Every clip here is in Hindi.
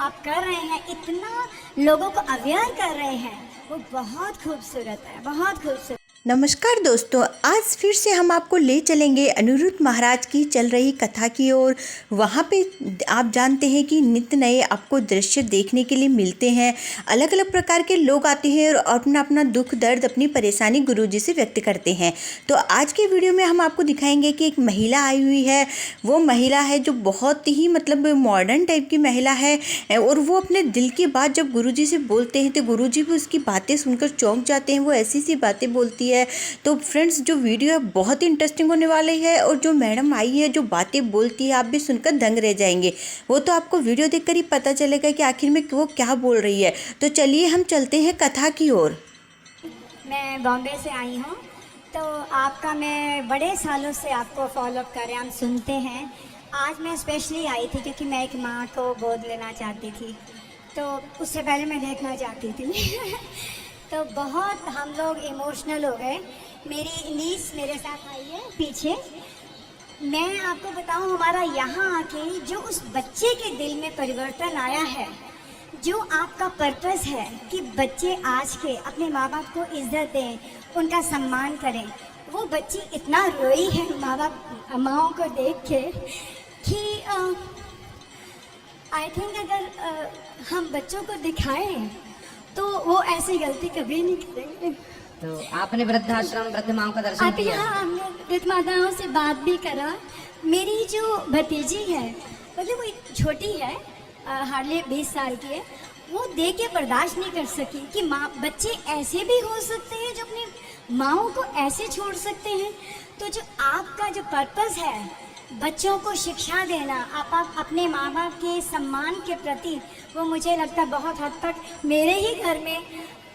आप कर रहे हैं, इतना लोगों को अवेयर कर रहे हैं, वो बहुत खूबसूरत है, बहुत खूबसूरत। नमस्कार दोस्तों, आज फिर से हम आपको ले चलेंगे अनिरुद्ध महाराज की चल रही कथा की ओर। वहाँ पे आप जानते हैं कि नित्य नए आपको दृश्य देखने के लिए मिलते हैं। अलग अलग प्रकार के लोग आते हैं और अपना अपना दुख दर्द, अपनी परेशानी गुरुजी से व्यक्त करते हैं। तो आज के वीडियो में हम आपको दिखाएंगे कि एक महिला आई हुई है। वो महिला है जो बहुत ही मॉडर्न टाइप की महिला है, और वो अपने दिल की बात जब गुरुजी से बोलते हैं तो गुरुजी भी उसकी बातें सुनकर चौंक जाते हैं। वो ऐसी सी बातें बोलती है। तो फ्रेंड्स, जो वीडियो है बहुत ही इंटरेस्टिंग होने वाली है, और जो मैडम आई है जो बातें बोलती है आप भी सुनकर दंग रह जाएंगे। वो तो आपको वीडियो देखकर ही पता चलेगा कि आखिर में वो क्या बोल रही है। तो चलिए हम चलते हैं कथा की ओर। मैं बॉम्बे से आई हूँ, तो आपका मैं बड़े सालों से आपको फॉलो कर रहे हैं, हम सुनते हैं। आज मैं स्पेशली आई थी क्योंकि मैं एक माँ को गोद लेना चाहती थी, तो उससे पहले मैं देखना चाहती थी तो बहुत हम लोग इमोशनल हो गए। मेरी नीस मेरे साथ आई है पीछे। मैं आपको बताऊं, हमारा यहाँ आके जो उस बच्चे के दिल में परिवर्तन आया है, जो आपका पर्पस है कि बच्चे आज के अपने माँ बाप को इज्जत दें, उनका सम्मान करें, वो बच्ची इतना रोई है माँओं को देख के कि आई थिंक अगर हम बच्चों को दिखाएं तो वो ऐसी गलती कभी नहीं करेंगे। तो आपने वृद्धाश्रम वृद्ध माओं का दर्शन किया? हाँ, हमने वृद्ध माताओं से बात भी करा। मेरी जो भतीजी है, मतलब वो छोटी है, हार्डली 20 साल की है, वो देख के बर्दाश्त नहीं कर सकी कि माँ बच्चे ऐसे भी हो सकते हैं जो अपनी माँओं को ऐसे छोड़ सकते हैं। तो जो आपका जो पर्पस है बच्चों को शिक्षा देना, आप अपने माँ बाप के सम्मान के प्रति, वो मुझे लगता है बहुत हद तक मेरे ही घर में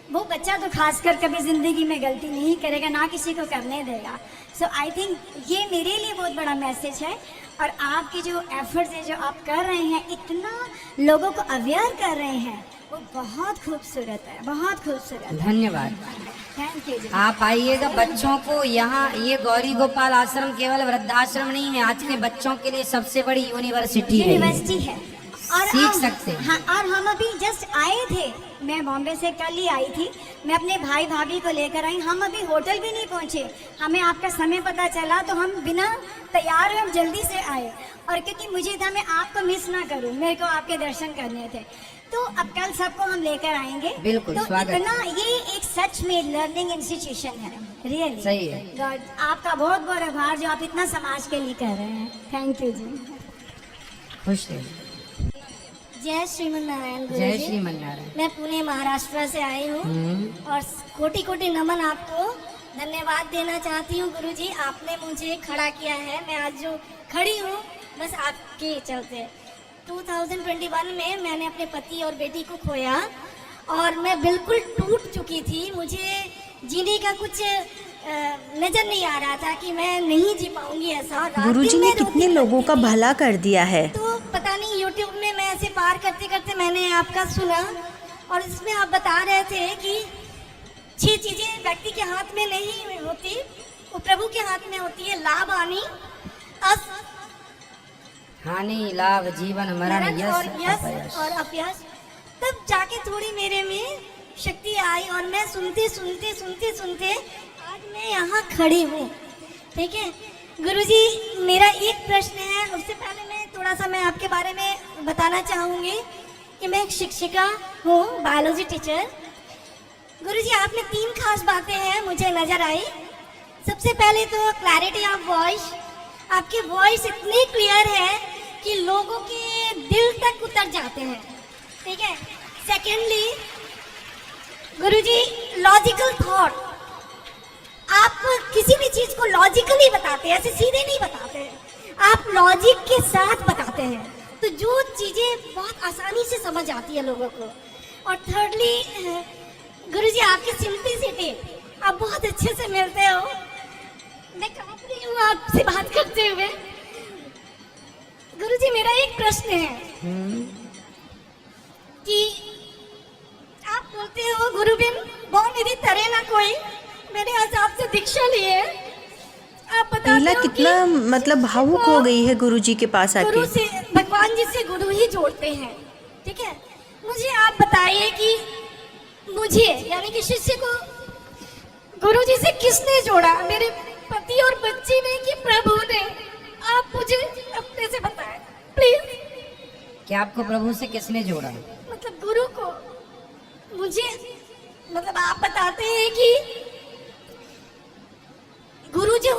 वो बच्चा तो खासकर कभी ज़िंदगी में गलती नहीं करेगा, ना किसी को करने देगा। सो आई थिंक ये मेरे लिए बहुत बड़ा मैसेज है। और आपके जो एफर्ट्स है जो आप कर रहे हैं, इतना लोगों को अवेयर कर रहे हैं, वो बहुत खूबसूरत है, बहुत खूबसूरत। धन्यवाद, थैंक यू जी। आप आइएगा बच्चों को यहाँ। ये गौरी गोपाल आश्रम केवल वृद्धाश्रम नहीं है, आज के बच्चों के लिए सबसे बड़ी यूनिवर्सिटी है, और सीख सकते हैं। हाँ, और हम अभी जस्ट आए थे, मैं बॉम्बे से कल ही आई थी, मैं अपने भाई भाभी को लेकर आई। हम अभी होटल भी नहीं पहुँचे, हमें आपका समय पता चला तो हम बिना तैयार हुए हम जल्दी से आए। और क्योंकि मुझे था मैं आपको मिस ना करूँ, मेरे को आपके दर्शन करने थे, तो अब कल सबको हम लेकर आएंगे। बिल्कुल, तो स्वागत। इतना ये एक सच में लर्निंग इंस्टीट्यूशन है, रियली सही है। गॉड, आपका बहुत बहुत आभार जो आप इतना समाज के लिए कर रहे हैं। थैंक यू जी। खुश रहिए। जय श्रीमन नारायण गुरु जय जी। श्रीमन नारायण। मैं पुणे महाराष्ट्र से आई हूँ और कोटि कोटि नमन आपको धन्यवाद देना चाहती हूँ गुरु जी। आपने मुझे खड़ा किया है, मैं आज जो खड़ी हूँ बस आपके चलते। 2021 में मैंने अपने पति और बेटी को खोया और मैं बिल्कुल टूट चुकी थी। मुझे जीने का कुछ नजर नहीं आ रहा था कि मैं नहीं जी पाऊंगी ऐसा। गुरुजी ने कितने लोगों का भला कर दिया है। तो पता नहीं यूट्यूब में मैं ऐसे पार करते करते मैंने आपका सुना, और इसमें आप बता रहे थे कि 6 चीजें व्यक्ति के हाथ में नहीं होती, वो प्रभु के हाथ में होती है। लाभ, हानि, लाभ, जीवन, मरण, यश और अपयश। तब जाके थोड़ी मेरे में शक्ति आई और मैं सुनते सुनते सुनते सुनते आज मैं यहाँ खड़ी हूँ। ठीक है गुरुजी, मेरा एक प्रश्न है। उससे पहले मैं थोड़ा सा मैं आपके बारे में बताना चाहूँगी कि मैं एक शिक्षिका हूँ, बायोलॉजी टीचर। गुरुजी, आप में 3 खास बातें हैं मुझे नज़र आई। सबसे पहले तो क्लैरिटी ऑफ वॉइस, आपकी वॉइस इतनी क्लियर है कि लोगों के दिल तक उतर जाते हैं। ठीक है। सेकेंडली गुरुजी, लॉजिकल थॉट, आप किसी भी चीज को लॉजिकली बताते हैं, ऐसे सीधे नहीं बताते, आप लॉजिक के साथ बताते हैं, तो जो चीजें बहुत आसानी से समझ आती है लोगों को। और थर्डली गुरुजी, आपकी सिंपलिसिटी, आप बहुत अच्छे से मिलते हो। मैं कांप रही हूँ आपसे बात करते हुए। गुरुजी, मेरा एक प्रश्न है कि आप बोलते हो गुरु बिन बहुत निधि तरे ना कोई, मैंने आज आपसे दीक्षा ली है। आप बताते हो कितना भावुक हो गई है गुरुजी के पास आके। गुरु से, भगवान जी से गुरु ही जोड़ते हैं। ठीक है। आप बताइए कि मुझे यानी कि शिष्य को गुरुजी से किसने जोड़ा, मेरे पति और बच्ची ने कि प्रभु ने? आप मुझे अपने से बताएं प्लीज। क्या आपको प्रभु से किसने जोड़ा? मतलब गुरु को मुझे, मतलब आप बताते हैं कि गुरु जो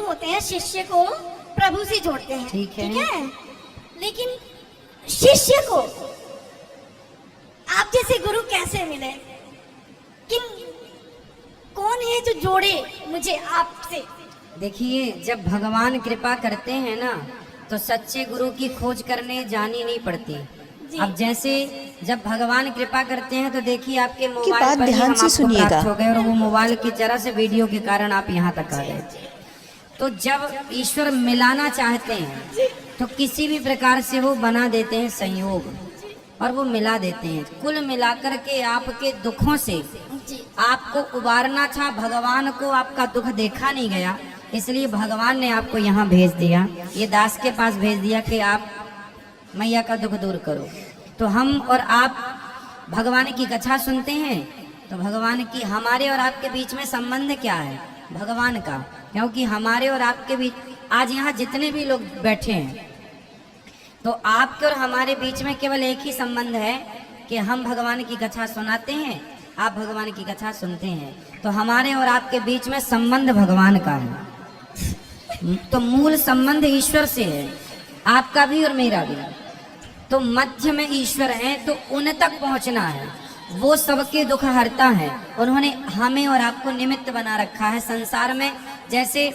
होते हैं शिष्य को प्रभु से जोड़ते हैं, ठीक है। लेकिन शिष्य को आप जैसे गुरु कैसे मिले? कौन है जो जोड़े मुझे आपसे? देखिए, जब भगवान कृपा करते हैं ना तो सच्चे गुरु की खोज करने जानी नहीं पड़ती। अब जैसे जब भगवान कृपा करते हैं तो देखिए आपके मोबाइल पर ही हम आपको प्राप्त हो गए और वो मोबाइल की जरा से वीडियो के कारण आप यहाँ तक आ गए। तो जब ईश्वर मिलाना चाहते हैं तो किसी भी प्रकार से वो बना देते हैं संयोग और वो मिला देते हैं। कुल मिलाकर के आपके दुखों से आपको उबारना था, भगवान को आपका दुख देखा नहीं गया, इसलिए भगवान ने आपको यहाँ भेज दिया, ये दास के पास भेज दिया कि आप मैया का दुख दूर करो। तो हम और आप भगवान की कथा सुनते हैं तो भगवान की हमारे और आपके बीच में संबंध क्या है? भगवान का। क्योंकि हमारे और आपके बीच आज यहाँ जितने भी लोग बैठे हैं तो आपके और हमारे बीच में केवल एक ही संबंध है कि हम भगवान की कथा सुनाते हैं, आप भगवान की कथा सुनते हैं। तो हमारे और आपके बीच में संबंध भगवान का है। तो मूल संबंध ईश्वर से है, आपका भी और मेरा भी। तो मध्य में ईश्वर है, तो उन तक पहुंचना है। वो सबके दुख हरता है। उन्होंने हमें और आपको निमित्त बना रखा है संसार में। जैसे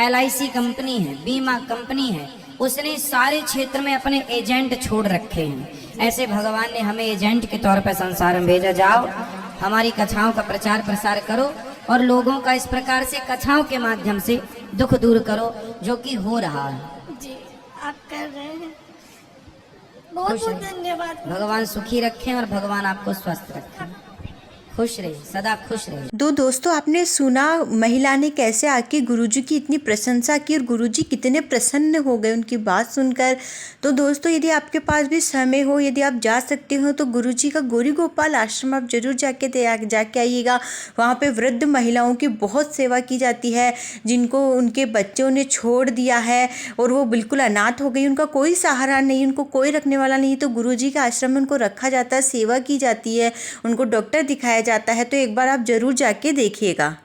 LIC कंपनी है, बीमा कंपनी है, उसने सारे क्षेत्र में अपने एजेंट छोड़ रखे हैं। ऐसे भगवान ने हमें एजेंट के तौर पर संसार में भेजा। जाओ हमारी कथाओं का प्रचार प्रसार करो और लोगों का इस प्रकार से कथाओं के माध्यम से दुख दूर करो, जो कि हो रहा है। जी आप कर रहे हैं, बहुत बहुत धन्यवाद। भगवान सुखी रखें और भगवान आपको स्वस्थ रखें। खुश रहिए, सदा खुश रहिए। दोस्तों आपने सुना महिला ने कैसे आके गुरुजी की इतनी प्रशंसा की और गुरुजी कितने प्रसन्न हो गए उनकी बात सुनकर। तो दोस्तों यदि आपके पास भी समय हो, यदि आप जा सकते हो तो गुरुजी का गौरी गोपाल आश्रम आप जरूर जाके आइएगा। वहाँ पे वृद्ध महिलाओं की बहुत सेवा की जाती है, जिनको उनके बच्चों ने छोड़ दिया है और वो बिल्कुल अनाथ हो गई, उनका कोई सहारा नहीं, उनको कोई रखने वाला नहीं। तो गुरुजी के आश्रम में उनको रखा जाता है, सेवा की जाती है, उनको डॉक्टर दिखाया जाता है। तो एक बार आप जरूर जाके देखिएगा।